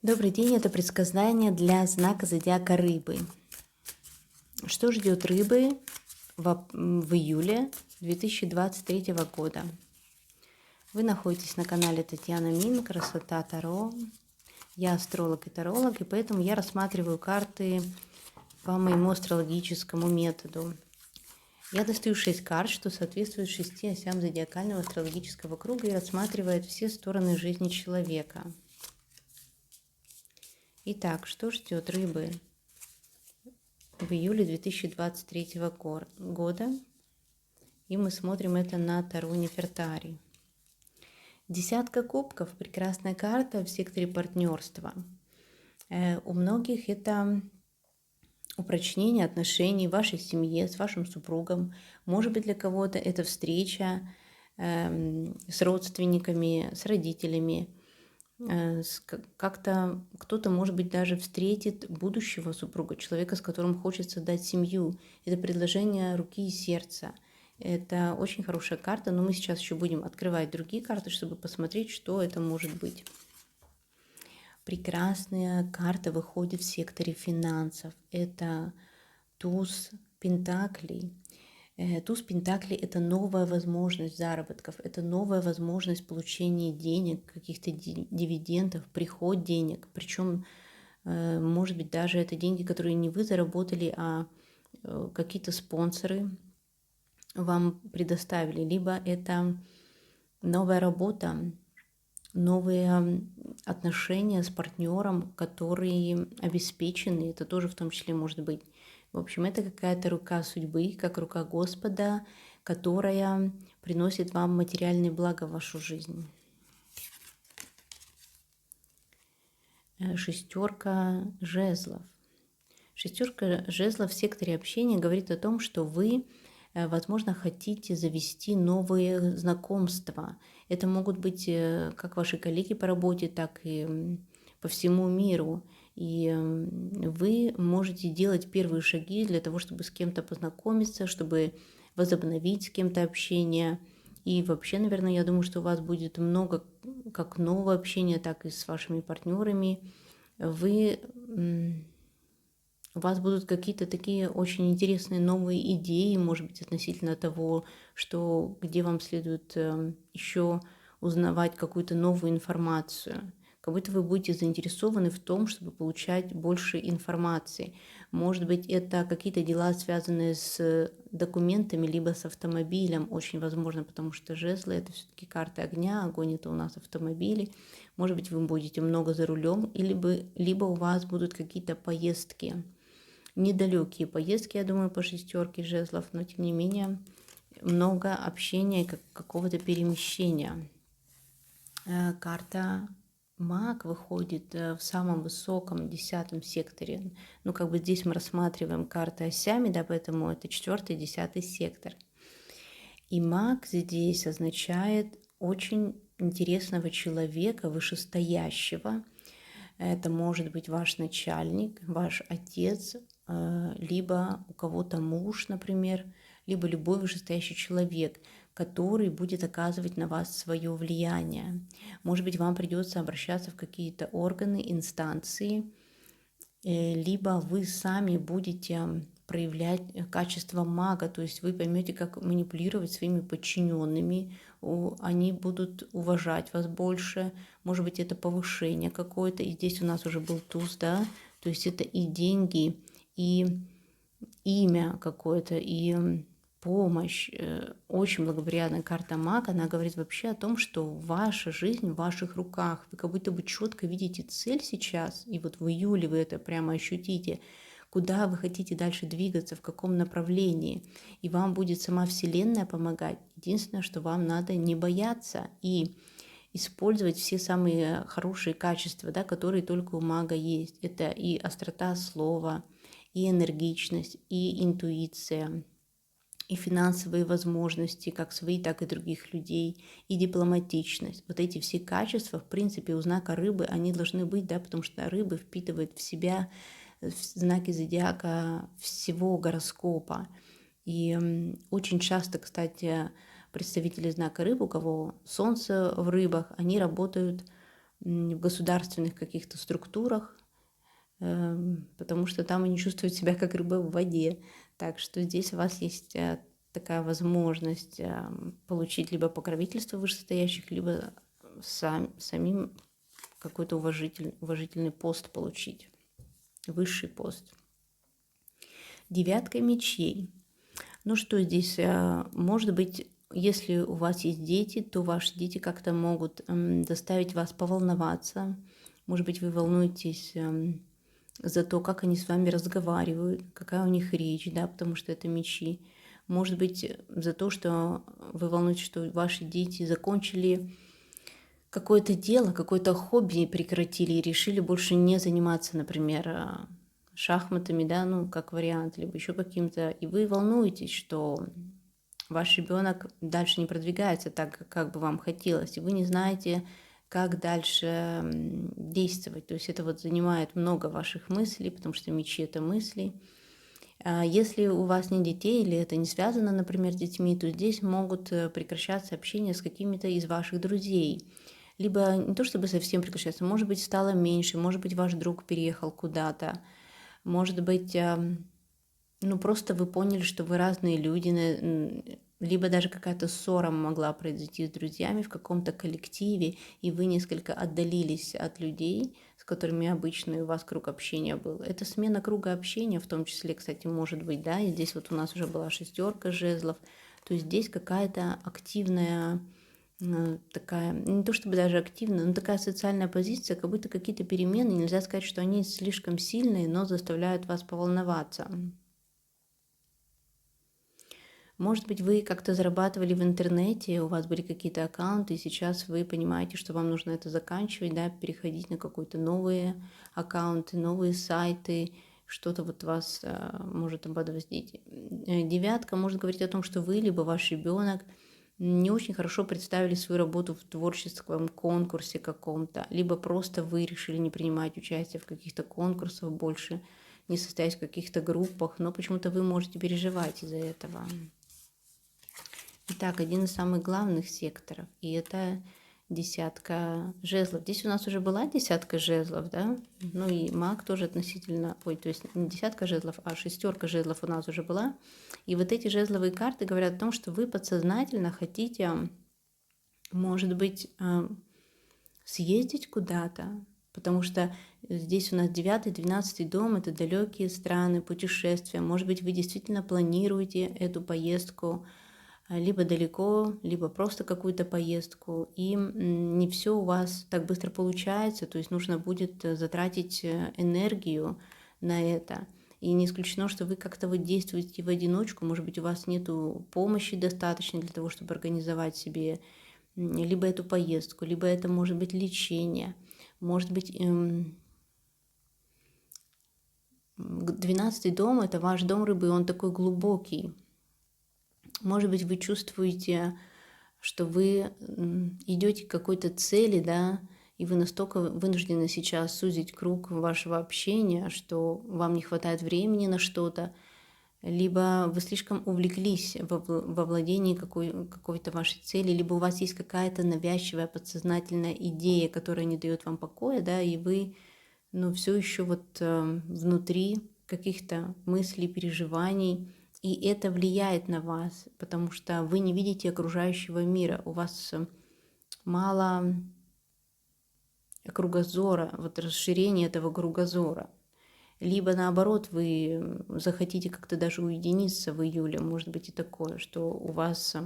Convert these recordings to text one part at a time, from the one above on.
Добрый день, это предсказание для знака зодиака Рыбы. Что ждет Рыбы в июле 2023 года? Вы находитесь на канале Татьяна Мин, Красота Таро. Я астролог и таролог, и поэтому я рассматриваю карты по моему астрологическому методу. Я достаю 6 карт, что соответствует 6 осям зодиакального астрологического круга и рассматривает все стороны жизни человека. Итак, что ждет Рыбы в июле 2023 года? И мы смотрим это на Таро Нефертари. Десятка кубков – прекрасная карта в секторе партнерства. У многих это упрочнение отношений в вашей семье, с вашим супругом. Может быть, для кого-то это встреча с родственниками, с родителями. Как-то кто-то, может быть, даже встретит будущего супруга, человека, с которым хочется дать семью. Это предложение руки и сердца. Это очень хорошая карта, но мы сейчас еще будем открывать другие карты, чтобы посмотреть, что это может быть. Прекрасная карта выходит в секторе финансов. Это туз пентаклей. Туз пентаклей – это новая возможность заработков, это новая возможность получения денег, каких-то дивидендов, приход денег. Причем, может быть, даже это деньги, которые не вы заработали, а какие-то спонсоры вам предоставили. Либо это новая работа, новые отношения с партнером, которые обеспечены. Это тоже в том числе может быть. В общем, это какая-то рука судьбы, как рука Господа, которая приносит вам материальные блага в вашу жизнь. Шестерка жезлов. Шестерка жезлов в секторе общения говорит о том, что вы, возможно, хотите завести новые знакомства. Это могут быть как ваши коллеги по работе, так и по всему миру. И вы можете делать первые шаги для того, чтобы с кем-то познакомиться, чтобы возобновить с кем-то общение. И вообще, наверное, я думаю, что у вас будет много как нового общения, так и с вашими партнерами. У вас будут какие-то такие очень интересные новые идеи, может быть, относительно того, где вам следует еще узнавать какую-то новую информацию. Как будто вы будете заинтересованы в том, чтобы получать больше информации. Может быть, это какие-то дела, связанные с документами, либо с автомобилем, очень возможно, потому что жезлы – это все-таки карты огня, огонь – это у нас автомобили. Может быть, вы будете много за рулем, либо у вас будут какие-то поездки, недалекие поездки, я думаю, по шестерке жезлов, но тем не менее много общения, какого-то перемещения. Карта Маг выходит в самом высоком 10 секторе. Ну, как бы здесь мы рассматриваем карты осями, да, поэтому это 4-й, 10 сектор. И Маг здесь означает очень интересного человека, вышестоящего. Это может быть ваш начальник, ваш отец, либо у кого-то муж, например, либо любой вышестоящий человек, который будет оказывать на вас свое влияние. Может быть, вам придется обращаться в какие-то органы, инстанции, либо вы сами будете проявлять качество мага, то есть вы поймете, как манипулировать своими подчиненными, они будут уважать вас больше, может быть, это повышение какое-то, и здесь у нас уже был туз, да, то есть это и деньги, и имя какое-то, и помощь. Очень благоприятная карта Маг, она говорит вообще о том, что ваша жизнь в ваших руках. Вы как будто бы четко видите цель сейчас, и вот в июле вы это прямо ощутите, куда вы хотите дальше двигаться, в каком направлении. И вам будет сама Вселенная помогать. Единственное, что вам надо не бояться и использовать все самые хорошие качества, да, которые только у мага есть. Это и острота слова, и энергичность, и интуиция, и финансовые возможности, как свои, так и других людей, и дипломатичность. Вот эти все качества, в принципе, у знака рыбы, они должны быть, да, потому что рыбы впитывают в себя знаки зодиака всего гороскопа. И очень часто, кстати, представители знака рыбы, у кого солнце в рыбах, они работают в государственных каких-то структурах, потому что там они чувствуют себя как рыба в воде. Так что здесь у вас есть такая возможность получить либо покровительство вышестоящих, либо самим какой-то уважительный пост получить, высший пост. Девятка мечей. Ну что здесь? Может быть, если у вас есть дети, то ваши дети как-то могут заставить вас поволноваться. Может быть, вы волнуетесь за то, как они с вами разговаривают, какая у них речь, да, потому что это мечи. Может быть, за то, что вы волнуетесь, что ваши дети закончили какое-то дело, какое-то хобби прекратили и решили больше не заниматься, например, шахматами, да, ну, как вариант, либо еще каким-то, и вы волнуетесь, что ваш ребенок дальше не продвигается так, как бы вам хотелось, и вы не знаете, как дальше действовать. То есть это вот занимает много ваших мыслей, потому что мечи – это мысли. Если у вас нет детей или это не связано, например, с детьми, то здесь могут прекращаться общения с какими-то из ваших друзей. Либо не то чтобы совсем прекращаться, может быть, стало меньше, может быть, ваш друг переехал куда-то, может быть, ну просто вы поняли, что вы разные люди, либо даже какая-то ссора могла произойти с друзьями в каком-то коллективе, и вы несколько отдалились от людей, с которыми обычно у вас круг общения был. Это смена круга общения, в том числе, кстати, может быть, да, и здесь вот у нас уже была шестерка жезлов, то есть здесь какая-то активная, такая, не то чтобы даже активная, но такая социальная позиция, как будто какие-то перемены, нельзя сказать, что они слишком сильные, но заставляют вас поволноваться. Может быть, вы как-то зарабатывали в интернете, у вас были какие-то аккаунты, и сейчас вы понимаете, что вам нужно это заканчивать, да, переходить на какие-то новые аккаунты, новые сайты, что-то вот вас может ободвоздеть. Девятка может говорить о том, что вы, либо ваш ребенок не очень хорошо представили свою работу в творческом конкурсе каком-то, либо просто вы решили не принимать участие в каких-то конкурсах больше, не состоять в каких-то группах, но почему-то вы можете переживать из-за этого. Итак, один из самых главных секторов, и это десятка жезлов. Здесь у нас уже была десятка жезлов, да? Ну и маг тоже относительно, то есть не десятка жезлов, а шестерка жезлов у нас уже была. И вот эти жезловые карты говорят о том, что вы подсознательно хотите, может быть, съездить куда-то, потому что здесь у нас 9, 12 дом, это далекие страны, путешествия. Может быть, вы действительно планируете эту поездку, либо далеко, либо просто какую-то поездку, и не все у вас так быстро получается, то есть нужно будет затратить энергию на это. И не исключено, что вы как-то вот действуете в одиночку, может быть, у вас нет помощи достаточно для того, чтобы организовать себе либо эту поездку, либо это может быть лечение, может быть, 12-й дом – это ваш дом рыбы, и он такой глубокий. Может быть, вы чувствуете, что вы идете к какой-то цели, да, и вы настолько вынуждены сейчас сузить круг вашего общения, что вам не хватает времени на что-то, либо вы слишком увлеклись во владении какой-то вашей цели, либо у вас есть какая-то навязчивая подсознательная идея, которая не дает вам покоя, да, и вы, все еще вот внутри каких-то мыслей, переживаний, и это влияет на вас, потому что вы не видите окружающего мира, у вас мало кругозора, вот расширение этого кругозора. Либо наоборот, вы захотите как-то даже уединиться в июле, может быть и такое, что у вас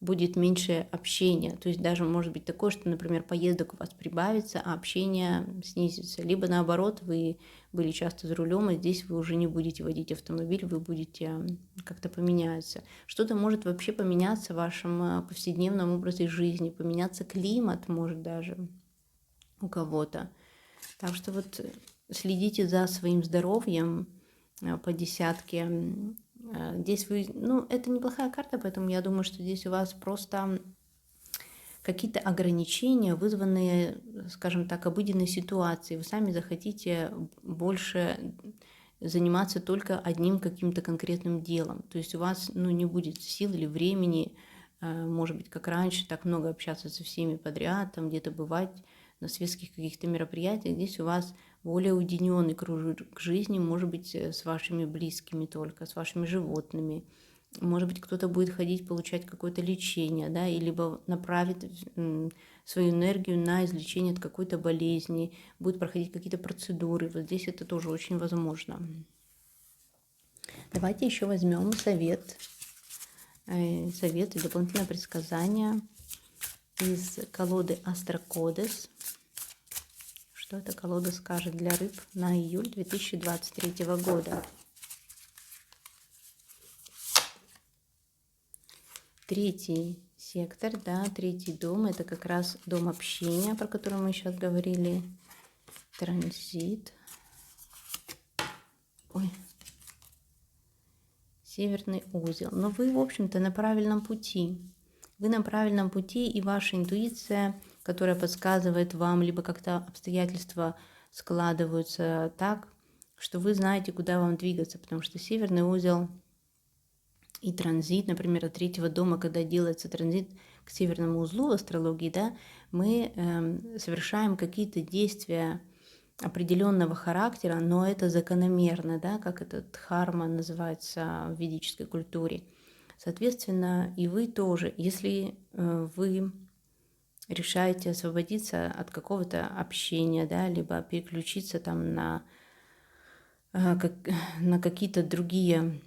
будет меньше общения. То есть даже может быть такое, что, например, поездок у вас прибавится, а общение снизится. Либо наоборот, вы были часто за рулем, а здесь вы уже не будете водить автомобиль, вы будете как-то поменяться. Что-то может вообще поменяться в вашем повседневном образе жизни, поменяться климат может даже у кого-то. Так что вот следите за своим здоровьем по десятке. Здесь вы, это неплохая карта, поэтому я думаю, что здесь у вас просто какие-то ограничения, вызванные, скажем так, обыденной ситуацией. Вы сами захотите больше заниматься только одним каким-то конкретным делом. То есть у вас, не будет сил или времени может быть, как раньше, так много общаться со всеми подряд, там где-то бывать на светских каких-то мероприятиях. Здесь у вас более уединенный круг жизни, может быть, с вашими близкими только, с вашими животными. Может быть, кто-то будет ходить, получать какое-то лечение, да, и либо направит свою энергию на излечение от какой-то болезни, будет проходить какие-то процедуры. Вот здесь это тоже очень возможно. Давайте еще возьмем совет и дополнительное предсказание из колоды Астрокодес. Что эта колода скажет для рыб на июль 2023 года? Третий сектор, да, третий дом, это как раз дом общения, про который мы сейчас говорили. Транзит. Ой. Северный узел. Но вы, в общем-то, на правильном пути. Вы на правильном пути, и ваша интуиция, которая подсказывает вам, либо как-то обстоятельства складываются так, что вы знаете, куда вам двигаться, потому что северный узел и транзит, например, от третьего дома, когда делается транзит к северному узлу в астрологии, да, мы совершаем какие-то действия определенного характера, но это закономерно, да, как это дхарма называется в ведической культуре. Соответственно, и вы тоже, если вы решаете освободиться от какого-то общения, да, либо переключиться там на какие-то другие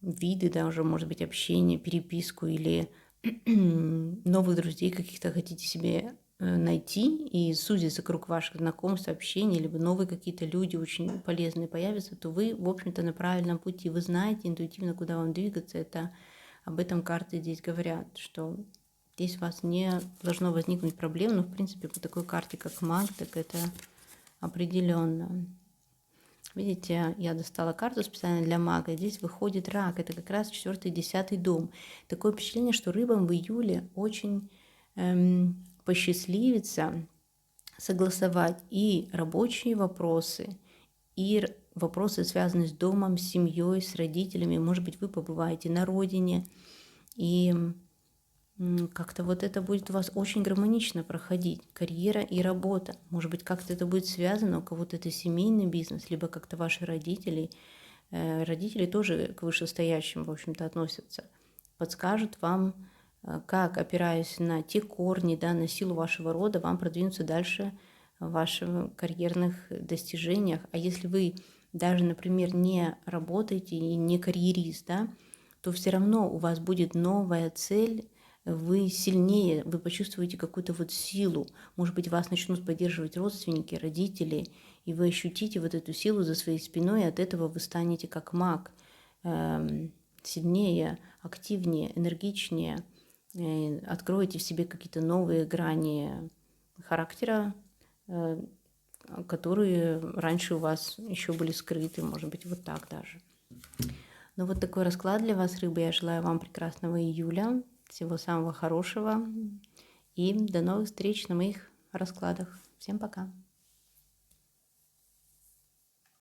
виды, да, уже, может быть, общения, переписку или новых друзей каких-то хотите себе найти, и сузится круг ваших знакомств, общения, либо новые какие-то люди очень полезные появятся, то вы, в общем-то, на правильном пути. Вы знаете интуитивно, куда вам двигаться. Это об этом карты здесь говорят, что здесь у вас не должно возникнуть проблем, но, в принципе, по такой карте, как маг, так это определенно. Видите, я достала карту специально для мага. Здесь выходит рак. Это как раз 4-й, 10-й дом. Такое впечатление, что рыбам в июле очень посчастливится согласовать и рабочие вопросы, и вопросы, связанные с домом, с семьей, с родителями. Может быть, вы побываете на родине, и как-то вот это будет у вас очень гармонично проходить. Карьера и работа. Может быть, как-то это будет связано, у кого-то это семейный бизнес, либо как-то ваши родители тоже к вышестоящим, в общем-то, относятся. Подскажут вам, как, опираясь на те корни, да, на силу вашего рода, вам продвинуться дальше в ваших карьерных достижениях. А если вы даже, например, не работаете и не карьерист, да, то все равно у вас будет новая цель, вы сильнее, вы почувствуете какую-то вот силу. Может быть, вас начнут поддерживать родственники, родители, и вы ощутите вот эту силу за своей спиной, и от этого вы станете как маг, сильнее, активнее, энергичнее, откроете в себе какие-то новые грани характера, которые раньше у вас еще были скрыты, может быть, вот так даже. Ну вот такой расклад для вас, рыбы. Я желаю вам прекрасного июля, всего самого хорошего и до новых встреч на моих раскладах. Всем пока!